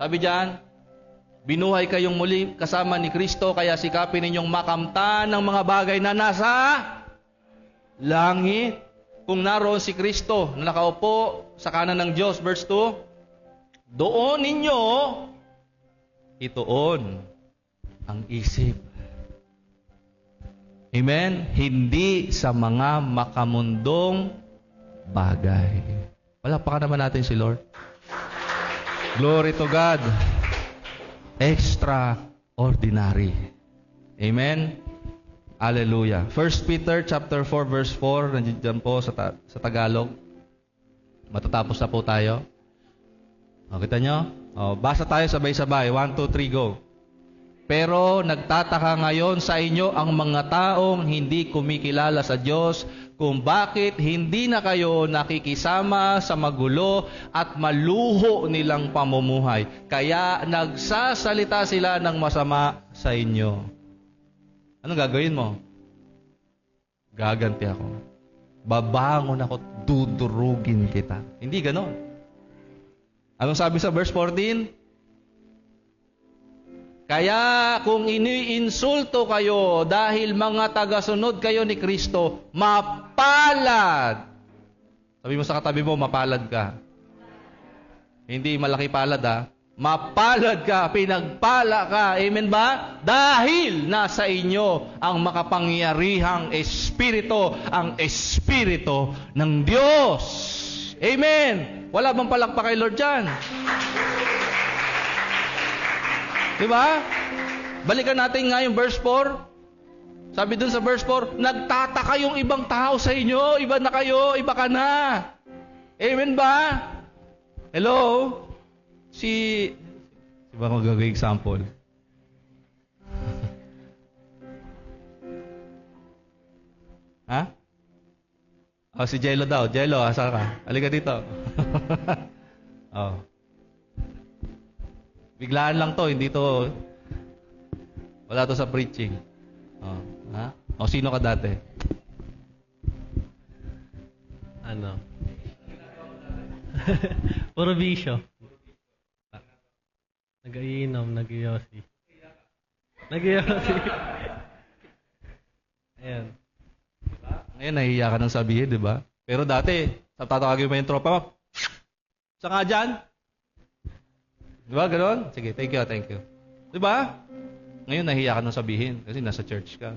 Sabi diyan, binuhay kayong muli kasama ni Kristo, kaya sikapin ninyong makamtan ng mga bagay na nasa langit. Kung naroon si Kristo na nakaupo sa kanan ng Diyos, verse 2, doon ninyo ituon ang isip. Amen? Hindi sa mga makamundong bagay. Palakpakan naman natin si Lord. Glory to God. Extraordinary. Amen? Hallelujah. 1 Peter chapter 4 verse 4, nandiyan po sa Tagalog. Matatapos na po tayo. O, kita nyo? O, basa tayo sabay-sabay. 1, 2, 3, go. Pero nagtataka ngayon sa inyo ang mga taong hindi kumikilala sa Diyos kung bakit hindi na kayo nakikisama sa magulo at maluho nilang pamumuhay. Kaya nagsasalita sila ng masama sa inyo. Anong gagawin mo? Gaganti ako. Babangon ako, dudurugin kita. Hindi ganon. Anong sabi sa verse 14? Kaya kung iniinsulto kayo dahil mga tagasunod kayo ni Kristo, mapalad. Sabi mo sa katabi mo, mapalad ka. Hindi malaki palad ha. Mapalad ka, pinagpala ka. Amen ba? Dahil nasa inyo ang makapangyarihang Espiritu, ang Espiritu ng Diyos. Amen. Wala bang palakpak kay Lord dyan? Diba? Balikan natin nga yung verse 4. Sabi dun sa verse 4, nagtataka yung ibang tao sa inyo. Iba na kayo, iba ka na. Amen ba? Hello? Si ba ko gagawin example? Ha? Oh, si Jello daw. Jello, asa ka? Halika dito. Oh. Biglaan lang to, hindi to, wala to sa preaching. Oh, ha? O sino ka dati? Ano? Puro bisyo. Nag-iinom, nag-iyosi. Nag-iyosi. Ayan. Ngayon, nahihiya ka nang sabihin, di ba? Pero dati, tatawagin mo yung tropa mo, saan ka dyan? Di ba, gano'n? Sige, thank you. Di ba? Ngayon, nahihiya ka nang sabihin kasi nasa church ka.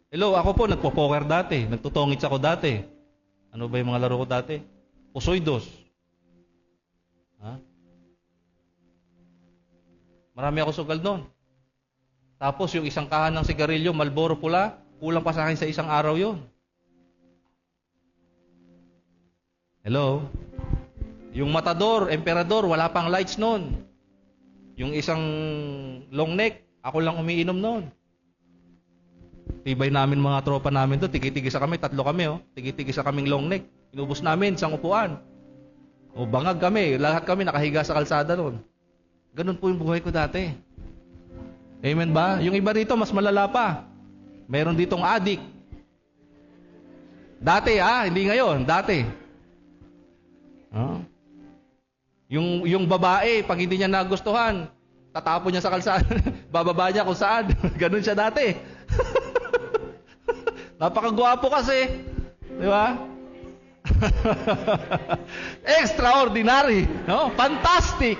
Hello, ako po, nagpo-poker dati. Nagtutongits ako dati. Ano ba yung mga laro ko dati? Pusoy-dos. Ha? Marami ako sugal doon. Tapos yung isang kahan ng sigarilyo, Marlboro pula, kulang pa sa akin sa isang araw yon. Hello? Yung matador, emperador, wala pang lights noon. Yung isang long neck, ako lang umiinom noon. Tibay namin mga tropa namin doon, tigi-tigisa kami, 3 kami, oh. Tigi-tigisa kaming long neck. Inubos namin, isang upuan. O bangag kami, lahat kami nakahiga sa kalsada noon. Ganun po yung buhay ko dati. Amen ba? Yung iba dito, mas malala pa. Meron ditong adik. Dati, hindi ngayon, dati. Yung babae, pag hindi niya nagustuhan, tatapon niya sa kalsada, bababa niya kung saan. Ganun siya dati. Napakagwapo kasi. Di ba? Extraordinary. No? Fantastic.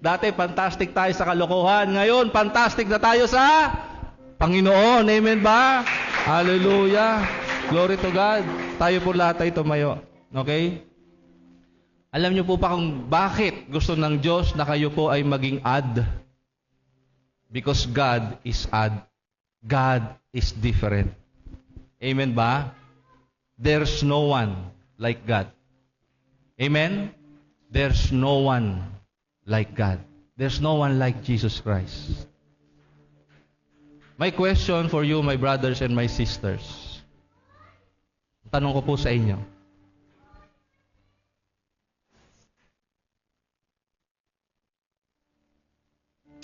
Dati, fantastic tayo sa kalokohan. Ngayon, fantastic na tayo sa Panginoon. Amen ba? Hallelujah. Glory to God. Tayo po lahat ay tumayo. Okay? Alam niyo po pa kung bakit gusto ng Diyos na kayo po ay maging odd? Because God is odd. God is different. Amen ba? There's no one like God. Amen? There's no one like God. There's no one like Jesus Christ. My question for you, my brothers and my sisters. Tanong ko po sa inyo.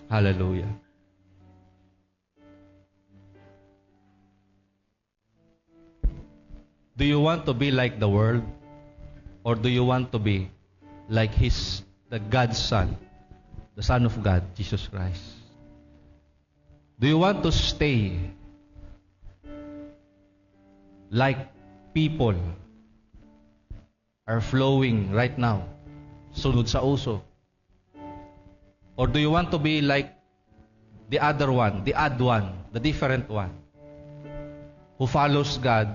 Hallelujah. Do you want to be like the world? Or do you want to be like the God's Son, the Son of God, Jesus Christ? Do you want to stay like people are flowing right now, sunod sa uso? Or do you want to be like the other one, the odd one, the different one, who follows God,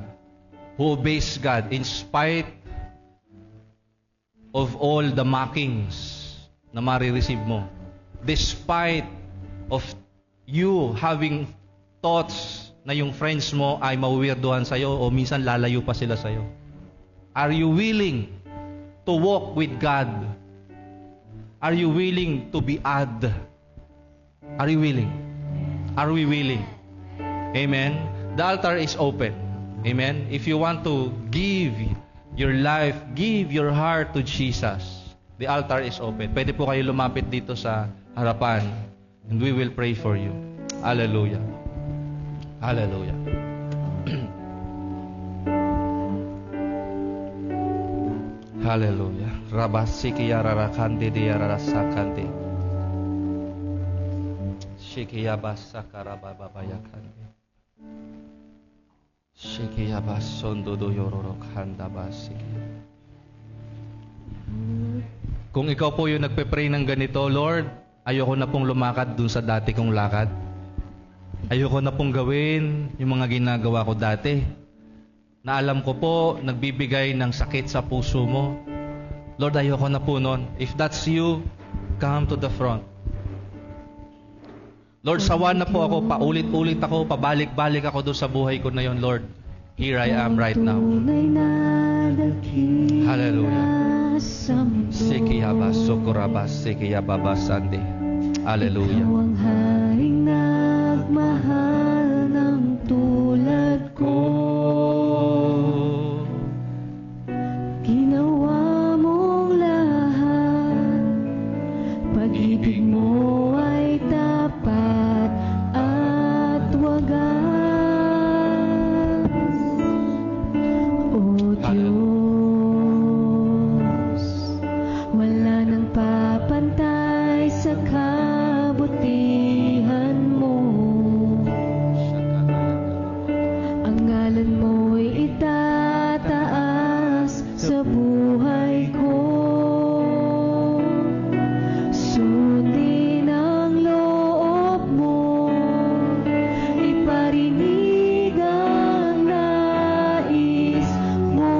who obeys God in spite of all the mockings na marireceive mo, despite of you having thoughts na yung friends mo ay mawirduhan sa'yo o minsan lalayo pa sila sa'yo? Are you willing to walk with God? Are you willing to be odd? Are you willing? Are we willing? Amen? The altar is open. Amen? If you want to give your life, give your heart to Jesus, the altar is open. Pwede po kayo lumapit dito sa harapan and we will pray for you. Hallelujah. Hallelujah. Hallelujah. Rabasiki yararakandi diyararasakandi. Shiki yabasakarababayakandi. Shiki yabasondo yororokanda basiki. Kung ikaw po yung nagpe-pray ng ganito, Lord, ayoko na pong lumakad dun sa dati kong lakad. Ayoko na pong gawin yung mga ginagawa ko dati, na alam ko po, nagbibigay ng sakit sa puso mo. Lord, ayoko na po nun. If that's you, come to the front. Lord, sawa na po ako, paulit-ulit ako, pabalik-balik ako doon sa buhay ko na yon, Lord. Here I am right now. Hallelujah. Sikiyaba sukuraba sikiyababa sande. Hallelujah. Ikaw ang haring nagmahal ng tulad ko. Ginawa mong lahat, pag-ibig mo ay tapat at wagas. O Diyos, wala nang papantay sa kabutihan mo. Ang ngalan mo'y itataas sa buhay ko. Sundin ang loob mo, iparinig ang nais mo.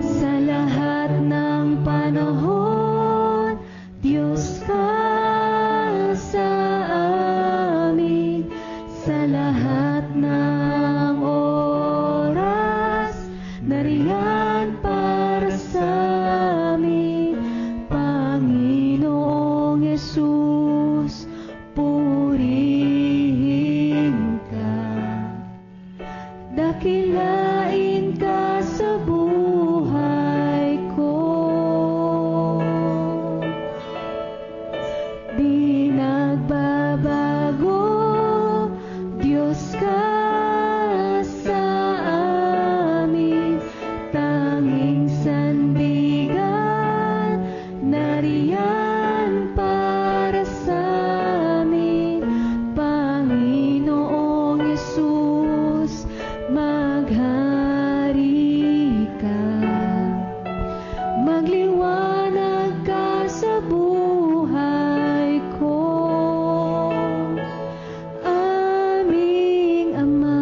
Sa lahat ng panahon, Diyos ka sa amin. Sa lahat ng oras, nariyan para sa amin. Panginoong Yesus, purihin ka. Dakilain ka sa buhay ko. Di nagbabago, Diyos ka sa amin. Tanging sandigan, nariyan para sa amin. Panginoong Yesus, maghari ka. Magliwanag ka sa buhay ko. Aming Ama.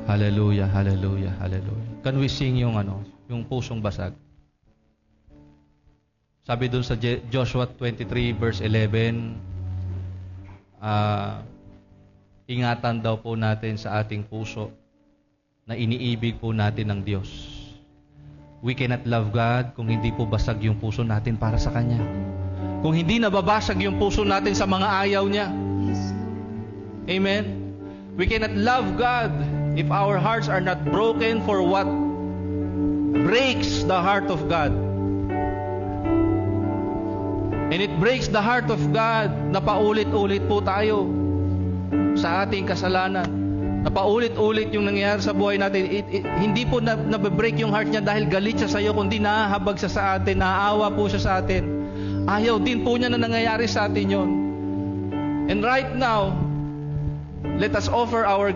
Hallelujah, hallelujah, hallelujah. Can we sing yung pusong basag? Sabi dun sa Joshua 23 verse 11, ingatan daw po natin sa ating puso na iniibig po natin ng Diyos. We cannot love God kung hindi po basag yung puso natin para sa Kanya. Kung hindi nababasag yung puso natin sa mga ayaw niya. Amen? We cannot love God if our hearts are not broken for what breaks the heart of God. And it breaks the heart of God na paulit-ulit po tayo sa ating kasalanan. Na paulit-ulit yung nangyayari sa buhay natin. Hindi po nabibreak yung heart niya dahil galit siya sa iyo, kundi nahahabag siya sa atin, naaawa po siya sa atin. Ayaw din po niya na nangyayari sa atin yon. And right now, let us offer our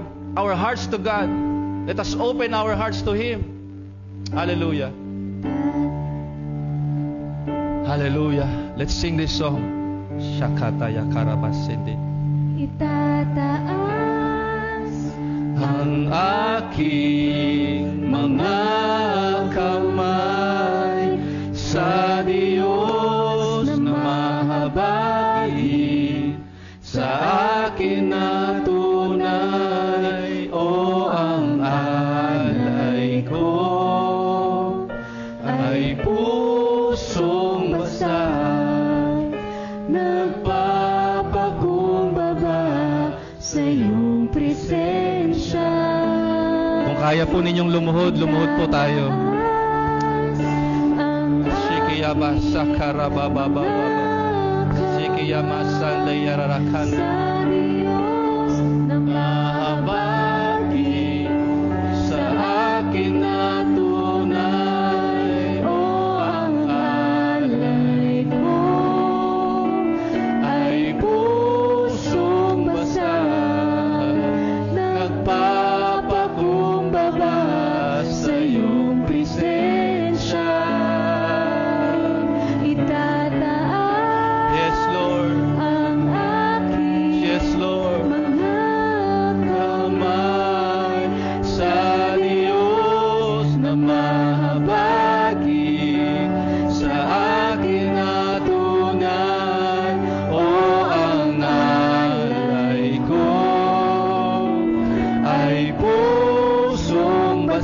hearts to God. Let us open our hearts to Him. Hallelujah. Hallelujah. Let's sing this song. Shakataya Karabasindi. Itataas Ang aking mga kamay sa Diyos na mahabagin, sa akin na tunay, o ang alay ko ay pusong basag, nagpapakumbaba sa iyong presensya. Kung kaya po ninyong lumuhod po tayo. Shikiyama sakarabababa. Shikiyama sandayararakan. Sa Diyos na Mahabagi sa akin na tunay, o ang alay ko ay pusong basag, nagpapakumbaba sa iyong presensya. Itataas Yes, Lord. ang aking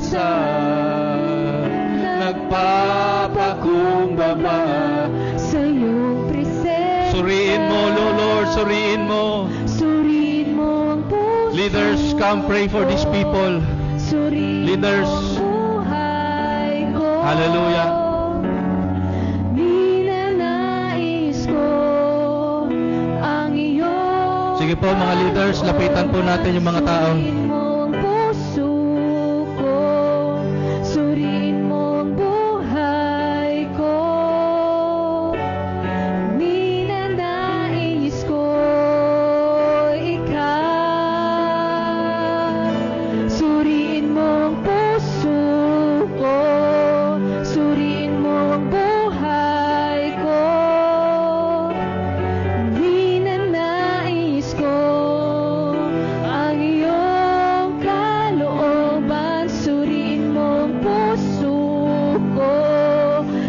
bansa, nagpapakumbaba. sa iyong presensya. Suriin mo, Lord, suriin mo. Suriin mo ang puso. Leaders, come pray for these people. Suriin Leaders. mo ang buhay ko. Hallelujah. Ninanais ko ang iyong Sige po mga leaders, lapitan po natin yung mga taong Suriin mo ang puso ko. Suriin mo ang buhay ko. Ninanais ko ikaw. Suriin mo ang puso ko. Suriin mo ang buhay ko. Ninanais ko ang iyong kalooban. Suriin mo ang puso ko.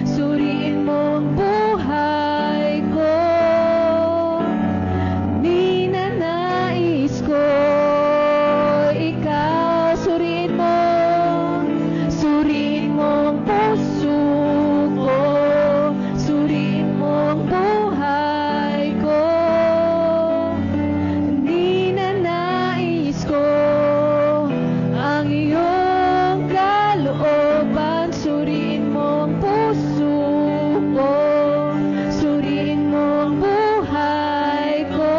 Suriin mo ang buhay ko. Ninanais ko ikaw. Suriin mo. Suriin mo ang puso ko. Suriin mo ang buhay ko. Ninanais ko ang iyong kalooban. Suriin mo ang puso ko. Suriin mo ang buhay ko.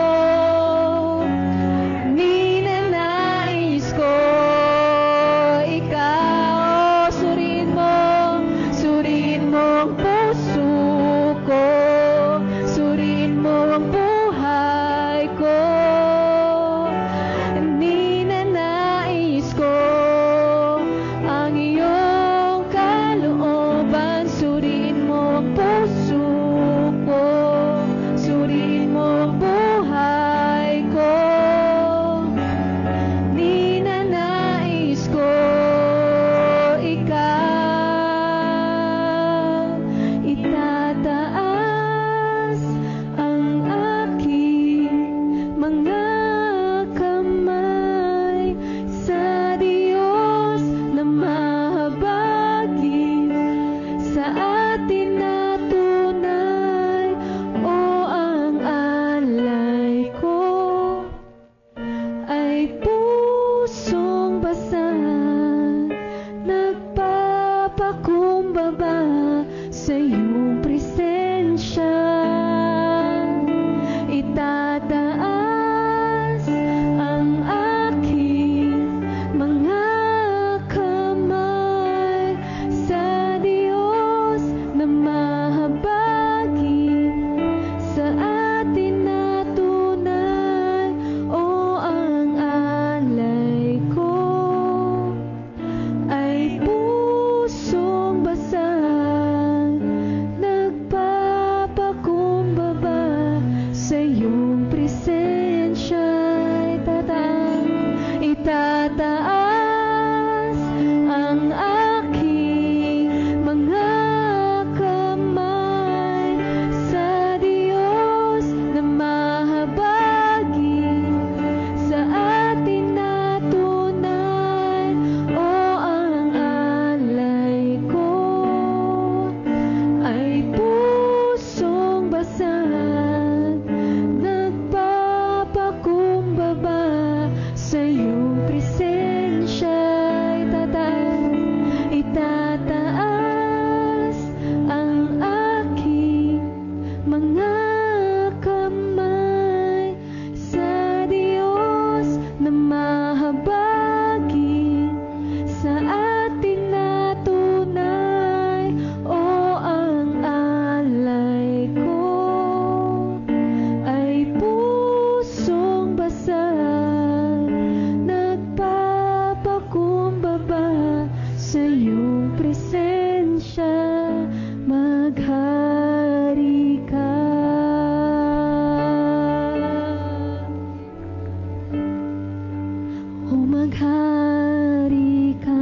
Ninanais ko ikaw. Suriin mo. Suriin mo ang puso ko. Suriin mo ang buhay ko. Ninanais ko ang iyong kalooban. Suriin mo ang puso ko. Suriin mo ang buhay ko. Ninanais ko ikaw. Itataas ang aking mga kamay sa Diyos na mahabagin sa atin na tunay. O ang alay ko ay pusong basag, nagpapakumbaba sa iyong presensya. Itataas ang aking mga kamay sa Diyos na mahabagin sa atin na tunay. O ang alay ko ay pusong basag, nagpapakumbaba sa iyong presensya. Itataas ang aking mga kamay sa Diyos na mahabagin sa atin na tunay. O ang alay ko ay pusong basag, nagpapakumbaba sa iyong presensya. Itataas ang aking mga kamay sa Diyos na mahabagin sa atin na tunay. O ang alay ko ay pusong basag, nagpapakumbaba sa iyong presensya. Maghari ka. O maghari ka.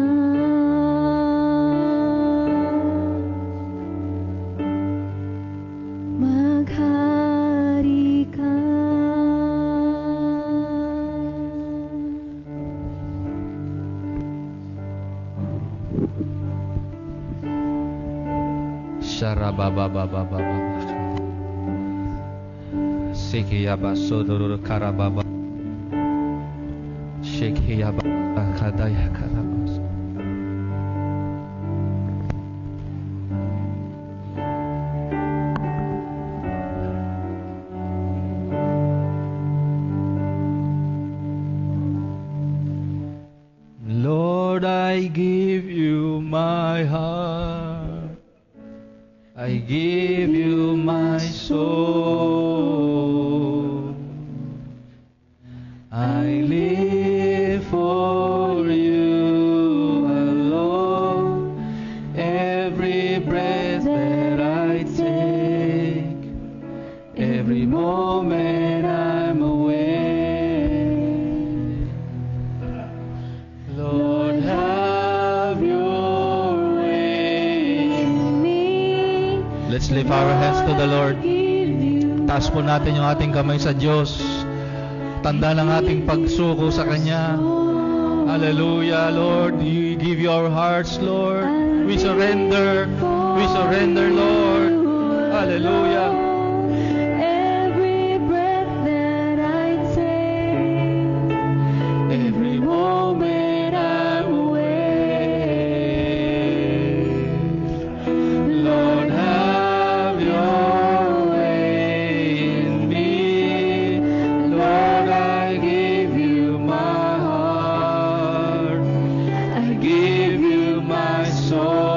Maghari ka. Sharabababababa. Sikiyaba sodororo karababa. Shikiyaba kadaya karabas. Lord, I give you my heart. I give you my soul. I live for you alone. Every breath that I take, every moment I'm awake. Lord, have your way in me. Let's lift our hands to the Lord. Taas po natin yung ating kamay sa Diyos. Tanda ng ating pagsuko sa Kanya. Hallelujah, Lord. We give you our hearts, Lord. We surrender. We surrender, Lord. Hallelujah. Every breath that I take, every moment I'm awake. Lord, have your way in me. Lord, I give you my heart. I give you my soul.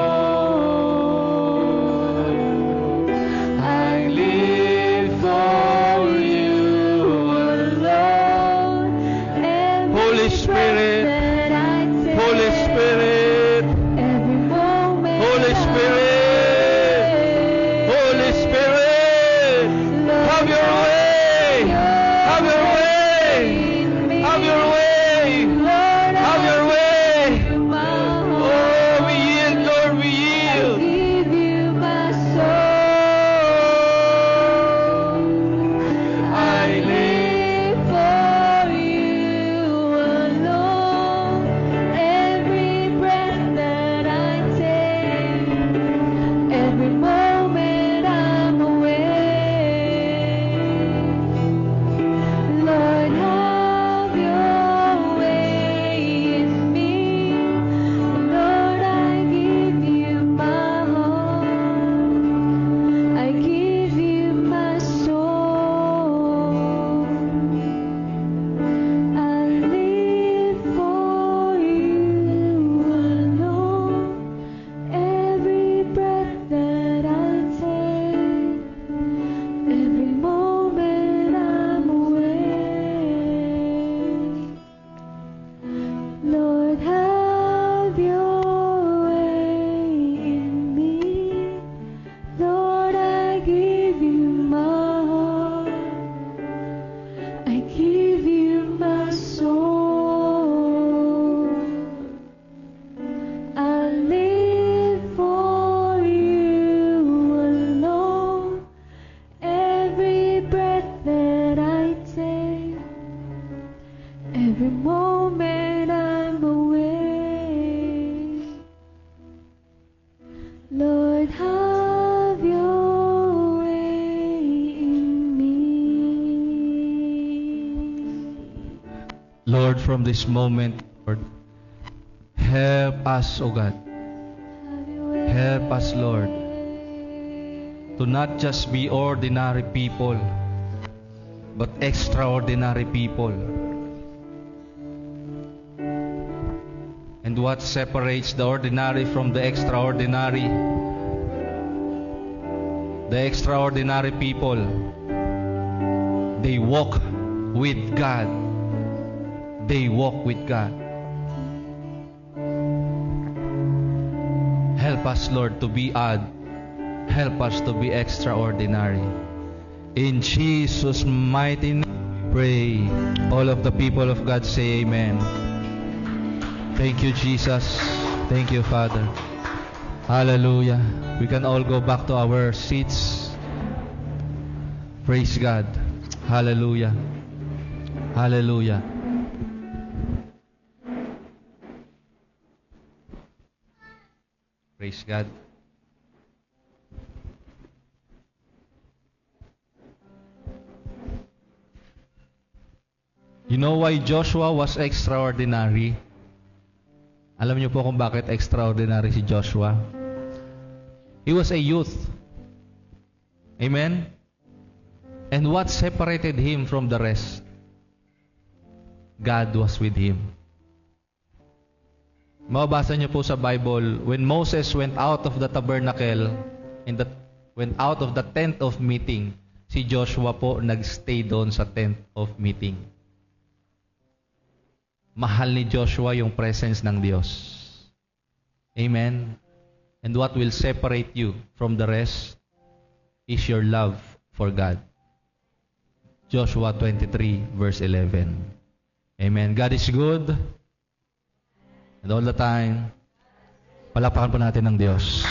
I live for you alone. Holy Spirit, Holy Spirit, Every moment Holy Spirit, Holy Spirit, have your way, have your way, have your way, have your way. Oh, we yield, Lord, we yield. give you my soul. I live for you alone. Every breath that I take, every moment I'm awake. Lord, have your way in me. Lord, I give you my heart. I give you my soul. I live for you alone. Every breath that I take, every moment I'm awake. Lord, have your way in me. Lord, I give you my heart. I give you my soul. I live for you alone. Every breath that I take, every moment I'm awake. Lord, have your way in me. Lord, from this moment, Lord, help us, O God. Have your way. Help us, Lord, to not just be ordinary people, but extraordinary people. And what separates the ordinary from the extraordinary? The extraordinary people, they walk with God. They walk with God. Help us, Lord, to be odd. Help us to be extraordinary. In Jesus' mighty name we pray. All of the people of God say amen. Thank you, Jesus. Thank you, Father. Hallelujah. We can all go back to our seats. Praise God. Hallelujah. Hallelujah. Praise God. You know why Joshua was extraordinary? Alam niyo po kung bakit extraordinary si Joshua? He was a youth. Amen? And what separated him from the rest? God was with him. Mababasa niyo po sa Bible, when Moses went out of the tabernacle, went out of the tent of meeting, si Joshua po nagstay doon sa tent of meeting. Mahal ni Joshua yung presence ng Diyos. Amen? And what will separate you from the rest is your love for God. Joshua 23 verse 11. Amen. God is good. And all the time, palakpakan po natin ng Diyos.